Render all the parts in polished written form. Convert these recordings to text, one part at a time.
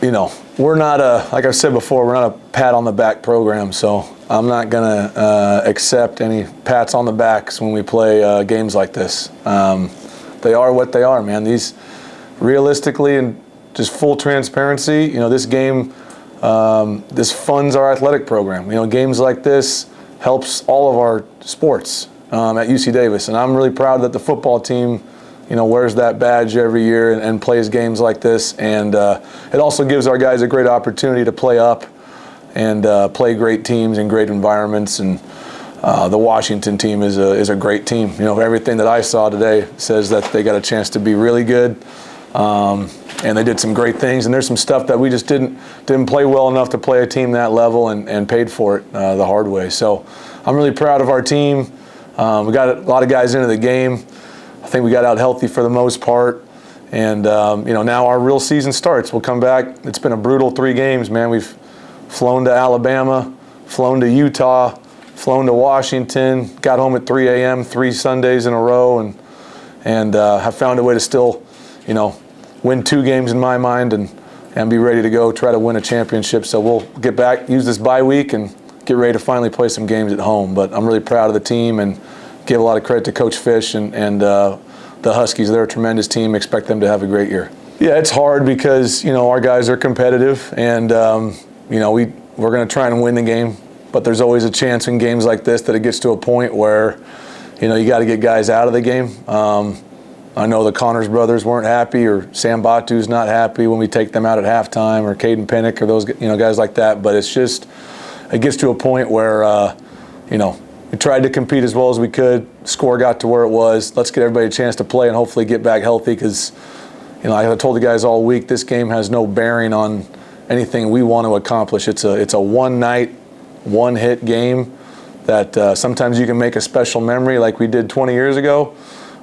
You know, we're not like I said before, we're not a pat on the back program, so I'm not going to accept any pats on the backs when we play games like this. They are what they are, man. These, realistically and just full transparency, you know, this game, this funds our athletic program. You know, games like this helps all of our sports at UC Davis, and I'm really proud that the football team, you know, wears that badge every year and plays games like this. And it also gives our guys a great opportunity to play up and play great teams in great environments. And the Washington team is a great team. You know, everything that I saw today says that they got a chance to be really good. And they did some great things. And there's some stuff that we just didn't play well enough to play a team that level and paid for it the hard way. So I'm really proud of our team. We got a lot of guys into the game. I think we got out healthy for the most part, and you know, now our real season starts. We'll come back. It's been a brutal 3 games, man. We've flown to Alabama, flown to Utah, flown to Washington, got home at 3 a.m. 3 Sundays in a row, and have found a way to still, you know, win 2 games in my mind and be ready to go try to win a championship. So we'll get back, use this bye week, and get ready to finally play some games at home. But I'm really proud of the team and give a lot of credit to Coach Fish and the Huskies. They're a tremendous team. Expect them to have a great year. Yeah, it's hard because, you know, our guys are competitive, and you know, we're going to try and win the game. But there's always a chance in games like this that it gets to a point where, you know, you got to get guys out of the game. I know the Connors brothers weren't happy, or Sam Batu's not happy when we take them out at halftime, or Caden Pinnick, or those, you know, guys like that. But it's just, it gets to a point where, you know, we tried to compete as well as we could. Score got to where it was. Let's get everybody a chance to play and hopefully get back healthy, because, you know, I told the guys all week, this game has no bearing on anything we want to accomplish. It's a one-night, one-hit game that sometimes you can make a special memory like we did 20 years ago.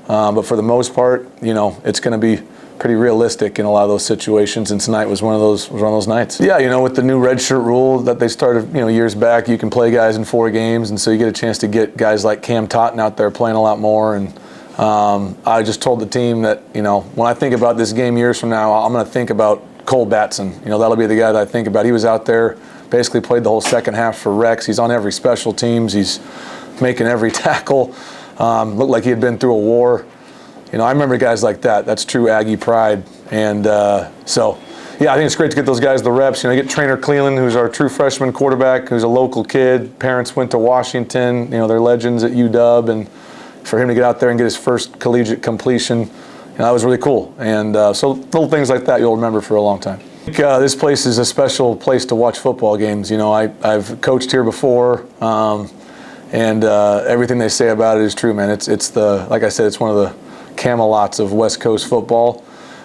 But for the most part, you know, it's going to be pretty realistic in a lot of those situations, and tonight was one of those nights. Yeah, you know, with the new redshirt rule that they started, you know, years back, you can play guys in 4 games, and so you get a chance to get guys like Cam Totten out there playing a lot more. And I just told the team that, you know, when I think about this game years from now, I'm going to think about Cole Batson. You know, that'll be the guy that I think about. He was out there, basically played the whole second half for Rex. He's on every special teams. He's making every tackle. Looked like he had been through a war. You know, I remember guys like that. That's true Aggie pride. And so, yeah, I think it's great to get those guys the reps. You know, you get Trainer Cleland, who's our true freshman quarterback, who's a local kid. Parents went to Washington. You know, they're legends at UW. And for him to get out there and get his first collegiate completion, you know, that was really cool. And so little things like that you'll remember for a long time. I think, this place is a special place to watch football games. You know, I've coached here before, and everything they say about it is true, man. It's the, like I said, it's one of the Camelots of West Coast football.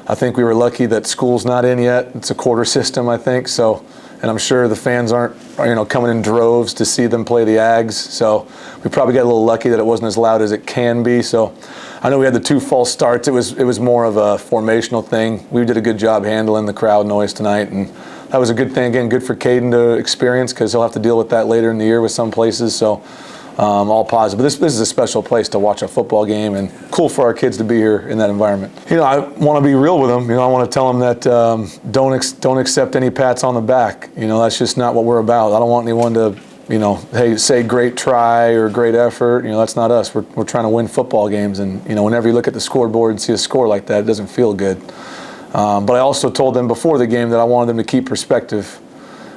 I think we were lucky that school's not in yet. It's a quarter system, I think. So, and I'm sure the fans aren't, you know, coming in droves to see them play the Ags. So we probably got a little lucky that it wasn't as loud as it can be. So I know we had the 2 false starts. It was more of a formational thing. We did a good job handling the crowd noise tonight, and that was a good thing. Again, good for Caden to experience, because he'll have to deal with that later in the year with some places. So. All positive. But this is a special place to watch a football game, and cool for our kids to be here in that environment. You know, I want to be real with them. You know, I want to tell them that don't accept any pats on the back. You know, that's just not what we're about. I don't want anyone to, you know, hey, say great try or great effort. You know, that's not us. We're trying to win football games, and, you know, whenever you look at the scoreboard and see a score like that, it doesn't feel good. But I also told them before the game that I wanted them to keep perspective,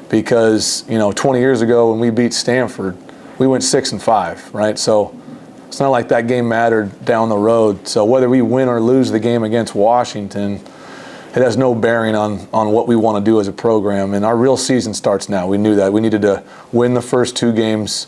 because, you know, 20 years ago when we beat Stanford, we went 6-5, right? So it's not like that game mattered down the road. So whether we win or lose the game against Washington, it has no bearing on what we want to do as a program. And our real season starts now. We knew that. We needed to win the first 2 games,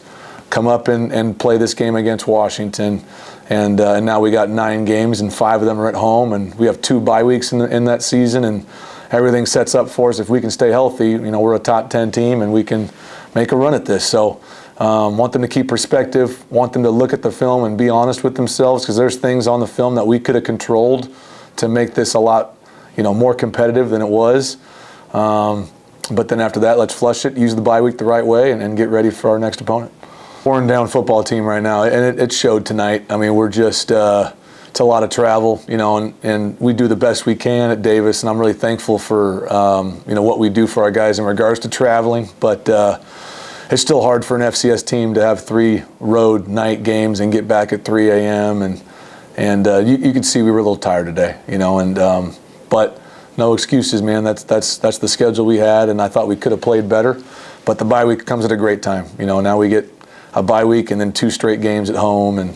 come up and play this game against Washington. And now we got 9 games, and 5 of them are at home. And we have 2 bye weeks in that season. And everything sets up for us. If we can stay healthy, you know, we're a top 10 team, and we can make a run at this. So want them to keep perspective, want them to look at the film and be honest with themselves, because there's things on the film that we could have controlled to make this a lot, you know, more competitive than it was. But then after that, let's flush it, use the bye week the right way, and get ready for our next opponent. Worn down football team right now, and it showed tonight. I mean, we're just it's a lot of travel, and we do the best we can at Davis, and I'm really thankful for what we do for our guys in regards to traveling. But it's still hard for an FCS team to have 3 road night games and get back at 3 a.m. and you could see we were a little tired today, but no excuses, man. That's the schedule we had, and I thought we could have played better. But the bye week comes at a great time. Now we get a bye week and then 2 straight games at home, and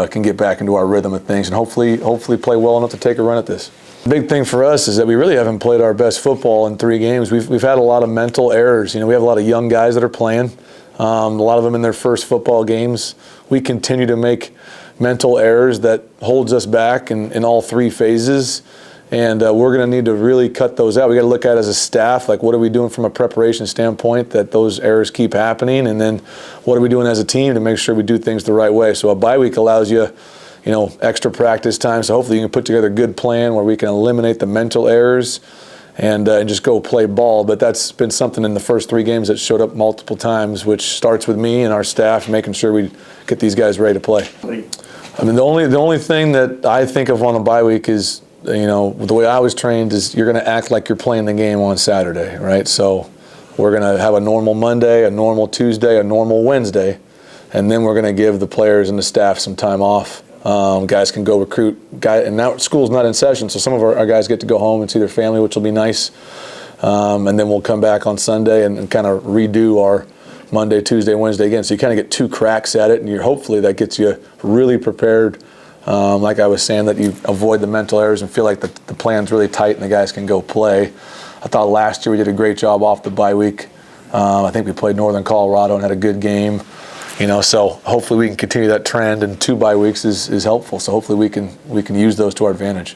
can get back into our rhythm of things, and hopefully play well enough to take a run at this. The big thing for us is that we really haven't played our best football in 3 games. We've had a lot of mental errors. We have a lot of young guys that are playing. A lot of them in their first football games. We continue to make mental errors that holds us back in all 3 phases. And we're going to need to really cut those out. We got to look at it as a staff, like what are we doing from a preparation standpoint that those errors keep happening, and then what are we doing as a team to make sure we do things the right way. So a bye week allows you, extra practice time. So hopefully you can put together a good plan where we can eliminate the mental errors and just go play ball. But that's been something in the first 3 games that showed up multiple times, which starts with me and our staff making sure we get these guys ready to play. I mean, the only thing that I think of on a bye week is, the way I was trained is you're going to act like you're playing the game on Saturday, right? So we're going to have a normal Monday, a normal Tuesday, a normal Wednesday, and then we're going to give the players and the staff some time off. Guys can go recruit. And now school's not in session, so some of our guys get to go home and see their family, which will be nice. And then we'll come back on Sunday and kind of redo our Monday, Tuesday, Wednesday again. So you kind of get 2 cracks at it, and hopefully that gets you really prepared. Like I was saying, that you avoid the mental errors and feel like the plan's really tight and the guys can go play. I thought last year we did a great job off the bye week. I think we played Northern Colorado and had a good game. So hopefully we can continue that trend, and 2 bye weeks is helpful. So hopefully we can use those to our advantage.